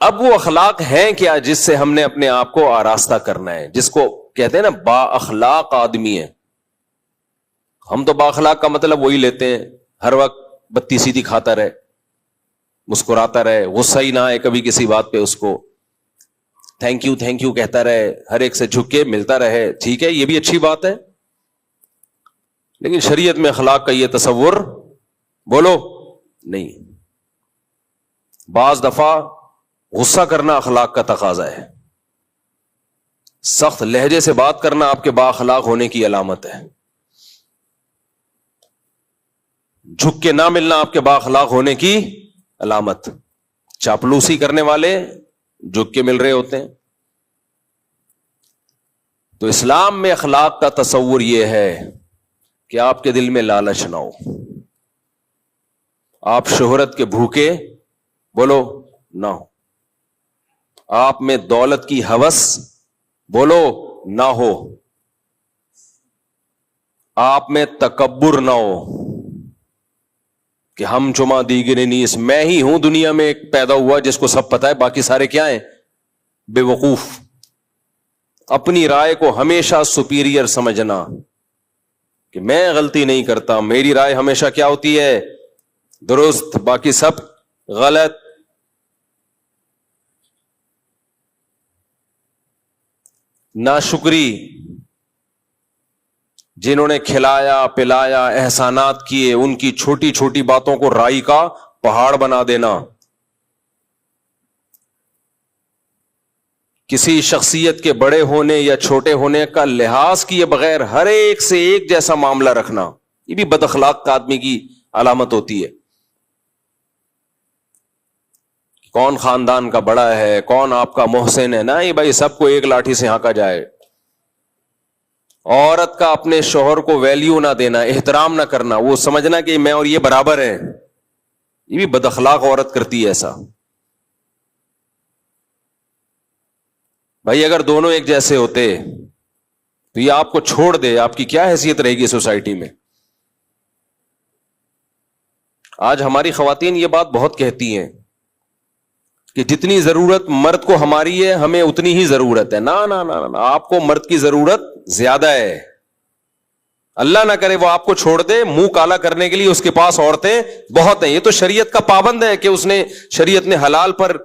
اب وہ اخلاق ہیں کیا جس سے ہم نے اپنے آپ کو آراستہ کرنا ہے، جس کو کہتے ہیں نا با اخلاق آدمی ہے. ہم تو با اخلاق کا مطلب وہی لیتے ہیں، ہر وقت بتی سیدھی کھاتا رہے، مسکراتا رہے، غصہ ہی نہ آئے کبھی کسی بات پہ، اس کو تھینک یو کہتا رہے، ہر ایک سے جھک کے ملتا رہے. ٹھیک ہے، یہ بھی اچھی بات ہے، لیکن شریعت میں اخلاق کا یہ تصور بولو نہیں. بعض دفعہ غصہ کرنا اخلاق کا تقاضا ہے، سخت لہجے سے بات کرنا آپ کے با اخلاق ہونے کی علامت ہے، جھک کے نہ ملنا آپ کے با اخلاق ہونے کی علامت. چاپلوسی کرنے والے جھک کے مل رہے ہوتے ہیں. تو اسلام میں اخلاق کا تصور یہ ہے کہ آپ کے دل میں لالچ نہ ہو، آپ شہرت کے بھوکے بولو نہ ہو، آپ میں دولت کی ہوس بولو نہ ہو، آپ میں تکبر نہ ہو کہ ہم چما دیگرے نیس، میں ہی ہوں دنیا میں ایک پیدا ہوا جس کو سب پتا ہے، باقی سارے کیا ہیں؟ بے وقوف. اپنی رائے کو ہمیشہ سپیریئر سمجھنا کہ میں غلطی نہیں کرتا، میری رائے ہمیشہ کیا ہوتی ہے؟ درست، باقی سب غلط. ناشکری، جنہوں نے کھلایا پلایا احسانات کیے، ان کی چھوٹی چھوٹی باتوں کو رائی کا پہاڑ بنا دینا. کسی شخصیت کے بڑے ہونے یا چھوٹے ہونے کا لحاظ کیے بغیر ہر ایک سے ایک جیسا معاملہ رکھنا، یہ بھی بد اخلاق کا آدمی کی علامت ہوتی ہے. کون خاندان کا بڑا ہے، کون آپ کا محسن ہے، نہیں بھائی سب کو ایک لاٹھی سے ہانکا جائے. عورت کا اپنے شوہر کو ویلیو نہ دینا، احترام نہ کرنا، وہ سمجھنا کہ میں اور یہ برابر ہیں، یہ بھی بد اخلاق عورت کرتی ہے ایسا. بھائی اگر دونوں ایک جیسے ہوتے تو یہ آپ کو چھوڑ دے، آپ کی کیا حیثیت رہے گی سوسائٹی میں؟ آج ہماری خواتین یہ بات بہت کہتی ہیں کہ جتنی ضرورت مرد کو ہماری ہے ہمیں اتنی ہی ضرورت ہے. نہ آپ کو مرد کی ضرورت زیادہ ہے. اللہ نہ کرے وہ آپ کو چھوڑ دے، منہ کالا کرنے کے لیے اس کے پاس عورتیں بہت ہیں. یہ تو شریعت کا پابند ہے کہ اس نے شریعت نے حلال پر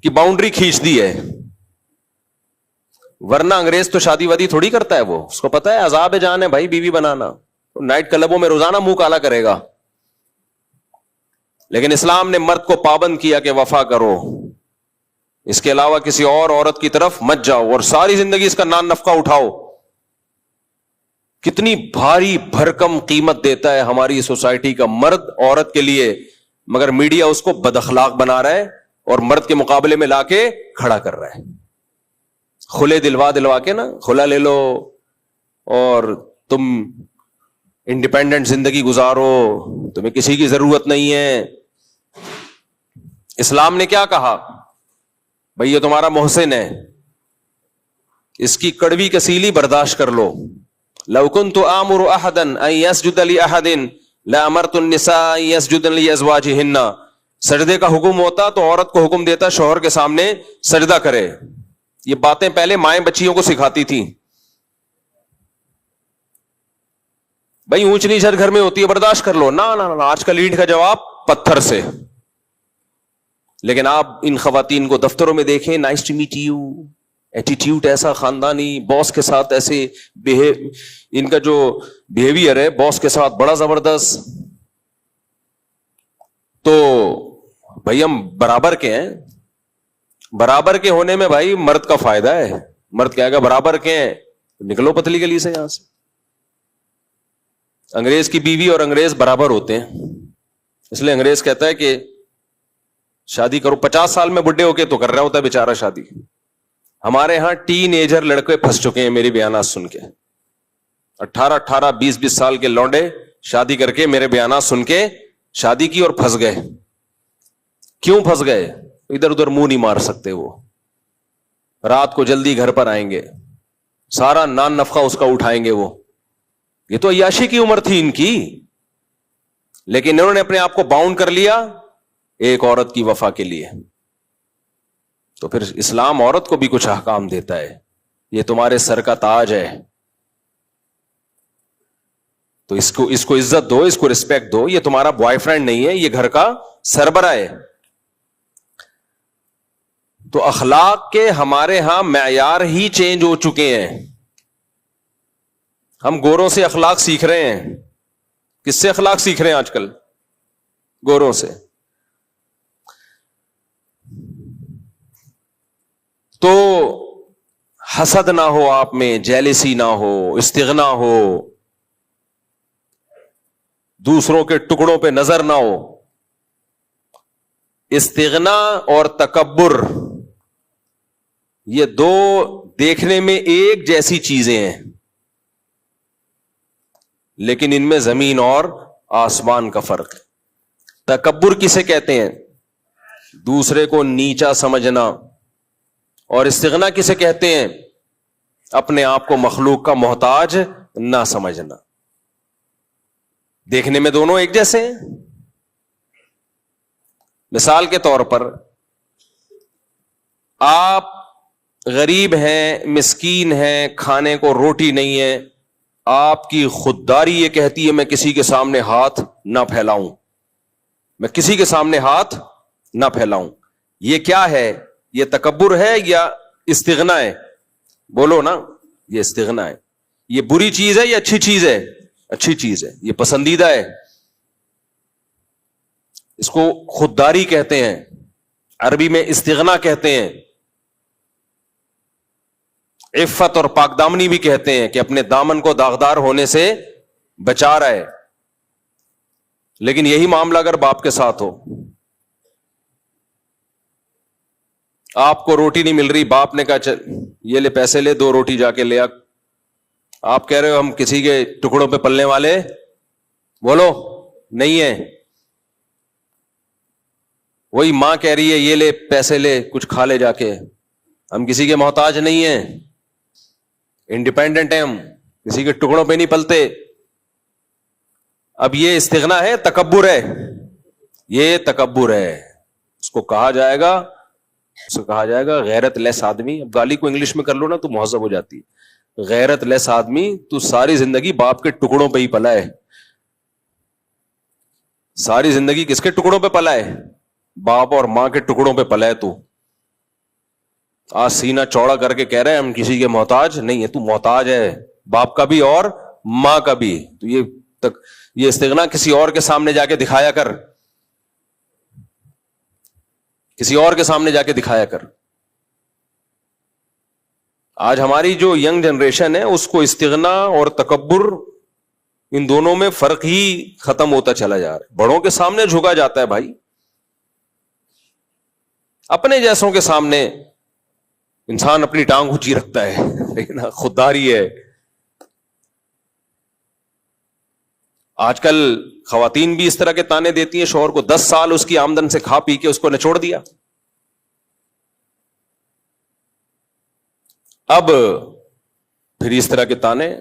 کی باؤنڈری کھینچ دی ہے، ورنہ انگریز تو شادی وادی تھوڑی کرتا ہے، وہ اس کو پتا ہے عذاب جان ہے بھائی بیوی بنانا، نائٹ کلبوں میں روزانہ منہ کالا کرے گا. لیکن اسلام نے مرد کو پابند کیا کہ وفا کرو، اس کے علاوہ کسی اور عورت کی طرف مت جاؤ، اور ساری زندگی اس کا نان نفقہ اٹھاؤ. کتنی بھاری بھرکم قیمت دیتا ہے ہماری سوسائٹی کا مرد عورت کے لیے، مگر میڈیا اس کو بد اخلاق بنا رہا ہے اور مرد کے مقابلے میں لا کے کھڑا کر رہا ہے. کھلے دلوا کے نا، کھلا لے لو اور تم انڈیپینڈنٹ زندگی گزارو، تمہیں کسی کی ضرورت نہیں ہے. اسلام نے کیا کہا؟ بھئی یہ تمہارا محسن ہے، اس کی کڑوی کسیلی برداشت کر لو. لو كنت آمر احدا ان يسجد لاحد لامرت النساء ان يسجدن لازواجهن. سجدے کا حکم ہوتا تو عورت کو حکم دیتا شوہر کے سامنے سجدہ کرے. یہ باتیں پہلے مائیں بچیوں کو سکھاتی تھیں. بھائی اونچ نیچ ہر گھر میں ہوتی ہے، برداشت کر لو. نہ آج کل اینٹ کا جواب پتھر سے. لیکن آپ ان خواتین کو دفتروں میں دیکھیں، nice to meet you, attitude ایسا خاندانی، باس کے ساتھ ایسے ان کا جو بیہیویئر ہے باس کے ساتھ بڑا زبردست. تو بھائی ہم برابر کے ہیں، برابر کے ہونے میں بھائی مرد کا فائدہ ہے. مرد کہے گا برابر کے ہیں، نکلو پتلی گلی سے یہاں سے. انگریز کی بیوی اور انگریز برابر ہوتے ہیں، اس لیے انگریز کہتا ہے کہ شادی کرو. 50 سال میں بڈھے ہو کے تو کر رہا ہوتا ہے بیچارہ شادی. ہمارے ہاں ٹین ایجر لڑکے پھنس چکے ہیں میری بیانات سن کے. 18 20 سال کے لونڈے شادی کر کے میرے بیانات سن کے شادی کی اور پھنس گئے. کیوں پھنس گئے؟ ادھر ادھر منہ نہیں مار سکتے. وہ رات کو جلدی گھر پر آئیں گے، سارا نان نفقہ اس کا اٹھائیں گے. وہ یہ تو عیاشی کی عمر تھی ان کی، لیکن انہوں نے اپنے آپ کو باؤنڈ کر لیا ایک عورت کی وفا کے لیے. تو پھر اسلام عورت کو بھی کچھ احکام دیتا ہے. یہ تمہارے سر کا تاج ہے, تو اس کو عزت دو, اس کو رسپیکٹ دو. یہ تمہارا بوائے فرینڈ نہیں ہے, یہ گھر کا سربراہ ہے. تو اخلاق کے ہمارے ہاں معیار ہی چینج ہو چکے ہیں. ہم گوروں سے اخلاق سیکھ رہے ہیں. کس سے اخلاق سیکھ رہے ہیں آج کل؟ گوروں سے. تو حسد نہ ہو آپ میں, جیلسی نہ ہو, استغنا ہو, دوسروں کے ٹکڑوں پہ نظر نہ ہو. استغنا اور تکبر یہ دو دیکھنے میں ایک جیسی چیزیں ہیں, لیکن ان میں زمین اور آسمان کا فرق ہے. تکبر کسے کہتے ہیں؟ دوسرے کو نیچا سمجھنا. اور استغنا کسے کہتے ہیں؟ اپنے آپ کو مخلوق کا محتاج نہ سمجھنا. دیکھنے میں دونوں ایک جیسے ہیں. مثال کے طور پر آپ غریب ہیں, مسکین ہیں, کھانے کو روٹی نہیں ہے, آپ کی خودداری یہ کہتی ہے میں کسی کے سامنے ہاتھ نہ پھیلاؤں, میں کسی کے سامنے ہاتھ نہ پھیلاؤں. یہ کیا ہے؟ یہ تکبر ہے یا استغنا ہے؟ بولو نا. یہ استغنا ہے. یہ بری چیز ہے یا اچھی چیز ہے؟ اچھی چیز ہے, یہ پسندیدہ ہے. اس کو خودداری کہتے ہیں, عربی میں استغنا کہتے ہیں. عفت اور پاک دامنی بھی کہتے ہیں کہ اپنے دامن کو داغدار ہونے سے بچا رہا ہے. لیکن یہی معاملہ اگر باپ کے ساتھ ہو, آپ کو روٹی نہیں مل رہی, باپ نے کہا چل یہ لے پیسے لے, 2 روٹی جا کے لے آ. آپ کہہ رہے ہو ہم کسی کے ٹکڑوں پہ پلنے والے بولو نہیں ہے. وہی ماں کہہ رہی ہے یہ لے پیسے لے, کچھ کھا لے جا کے. ہم کسی کے محتاج نہیں ہیں, انڈیپینڈنٹ ہیں, ہم کسی کے ٹکڑوں پہ نہیں پلتے. اب یہ استغنا ہے, تکبر ہے. یہ تکبر ہے. اس کو کہا جائے گا غیرت لیس آدمی. اب گالی کو انگلش میں کر لو نا تو مہذب ہو جاتی ہے. غیرت لیس آدمی, تو ساری زندگی باپ کے ٹکڑوں پہ ہی پلا ہے. ساری زندگی کس کے ٹکڑوں پہ پلا ہے؟ باپ اور ماں کے ٹکڑوں پہ پلا ہے. تو آج سینہ چوڑا کر کے کہہ رہے ہیں ہم کسی کے محتاج نہیں ہے. تو محتاج ہے باپ کا بھی اور ماں کا بھی. تو یہ استغنا کسی اور کے سامنے جا کے دکھایا کر, کسی اور کے سامنے جا کے دکھایا کر. آج ہماری جو ینگ جنریشن ہے اس کو استغنا اور تکبر ان دونوں میں فرق ہی ختم ہوتا چلا جا رہا ہے. بڑوں کے سامنے جھکا جاتا ہے بھائی, اپنے جیسوں کے سامنے انسان اپنی ٹانگ اونچی رکھتا ہے, لیکن خودداری ہے. آج کل خواتین بھی اس طرح کے تانے دیتی ہیں شوہر کو, 10 سال اس کی آمدن سے کھا پی کے اس کو نچوڑ دیا. اب پھر اس طرح کے تانے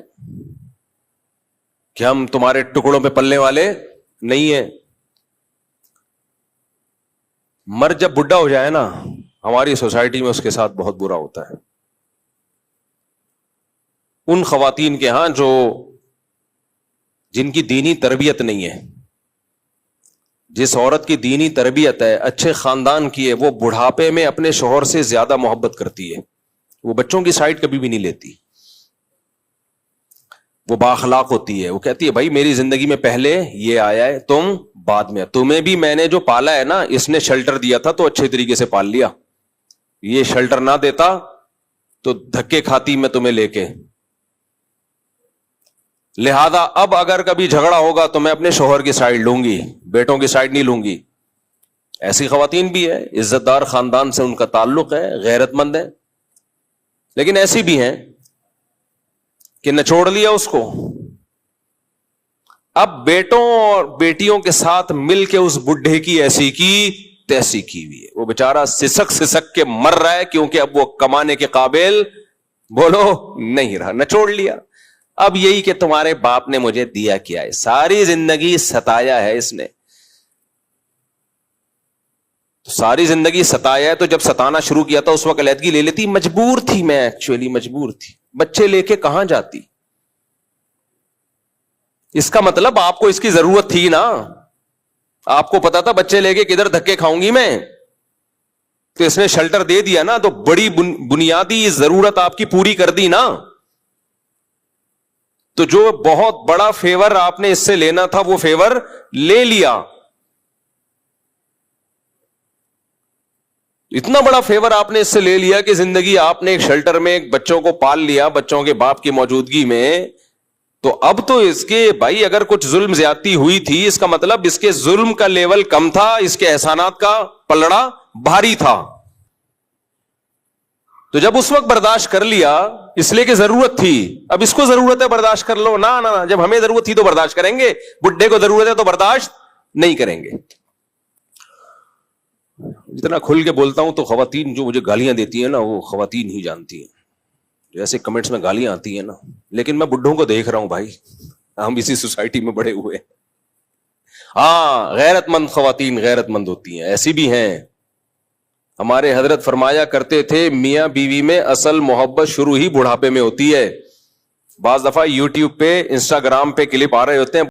کہ ہم تمہارے ٹکڑوں پہ پلنے والے نہیں ہیں. مرد جب بڈھا ہو جائے نا, ہماری سوسائٹی میں اس کے ساتھ بہت برا ہوتا ہے. ان خواتین کے ہاں جن کی دینی تربیت نہیں ہے, جس عورت کی دینی تربیت ہے, اچھے خاندان کی ہے, وہ بڑھاپے میں اپنے شوہر سے زیادہ محبت کرتی ہے. وہ بچوں کی سائڈ کبھی بھی نہیں لیتی. وہ بااخلاق ہوتی ہے. وہ کہتی ہے بھائی میری زندگی میں پہلے یہ آیا ہے, تم بعد میں. تمہیں بھی میں نے جو پالا ہے نا, اس نے شیلٹر دیا تھا تو اچھے طریقے سے پال لیا. یہ شیلٹر نہ دیتا تو دھکے کھاتی میں تمہیں لے کے. لہذا اب اگر کبھی جھگڑا ہوگا تو میں اپنے شوہر کی سائڈ لوں گی, بیٹوں کی سائڈ نہیں لوں گی. ایسی خواتین بھی ہے, عزت دار خاندان سے ان کا تعلق ہے, غیرت مند ہے. لیکن ایسی بھی ہیں کہ نچوڑ لیا اس کو. اب بیٹوں اور بیٹیوں کے ساتھ مل کے اس بڈھے کی ایسی کی تیسی کی ہوئی ہے. وہ بیچارہ سسک کے مر رہا ہے, کیونکہ اب وہ کمانے کے قابل بولو نہیں رہا, نچوڑ لیا. اب یہی کہ تمہارے باپ نے مجھے دیا کیا ہے, ساری زندگی ستایا ہے اس نے. تو ساری زندگی ستایا ہے, تو جب ستانا شروع کیا تھا اس وقت علیحدگی لے لیتی. مجبور تھی میں, ایکچولی مجبور تھی. بچے لے کے کہاں جاتی؟ اس کا مطلب آپ کو اس کی ضرورت تھی نا. آپ کو پتا تھا بچے لے کے کدھر دھکے کھاؤں گی میں, تو اس نے شیلٹر دے دیا نا, تو بڑی بنیادی ضرورت آپ کی پوری کر دی نا. تو جو بہت بڑا فیور آپ نے اس سے لینا تھا وہ فیور لے لیا. اتنا بڑا فیور آپ نے اس سے لے لیا کہ زندگی آپ نے ایک شیلٹر میں ایک بچوں کو پال لیا, بچوں کے باپ کی موجودگی میں. تو اب تو اس کے بھائی اگر کچھ ظلم زیادتی ہوئی تھی, اس کا مطلب اس کے ظلم کا لیول کم تھا, اس کے احسانات کا پلڑا بھاری تھا. تو جب اس وقت برداشت کر لیا اس لیے کہ ضرورت تھی, اب اس کو ضرورت ہے برداشت کر لو. نہ جب ہمیں ضرورت تھی تو برداشت کریں گے, بڈھے کو ضرورت ہے تو برداشت نہیں کریں گے. جتنا کھل کے بولتا ہوں تو خواتین جو مجھے گالیاں دیتی ہیں نا, وہ خواتین ہی جانتی ہیں. جیسے کمنٹس میں گالیاں آتی ہیں نا, لیکن میں بڈھوں کو دیکھ رہا ہوں بھائی, ہم اسی سوسائٹی میں بڑے ہوئے. ہاں غیرت مند خواتین غیرت مند ہوتی ہیں, ایسی بھی ہیں. ہمارے حضرت فرمایا کرتے تھے میاں بیوی میں اصل محبت شروع ہی بڑھاپے میں ہوتی ہے. بعض دفعہ یوٹیوب پہ انسٹاگرام پہ کلپ آ رہے ہوتے ہیں,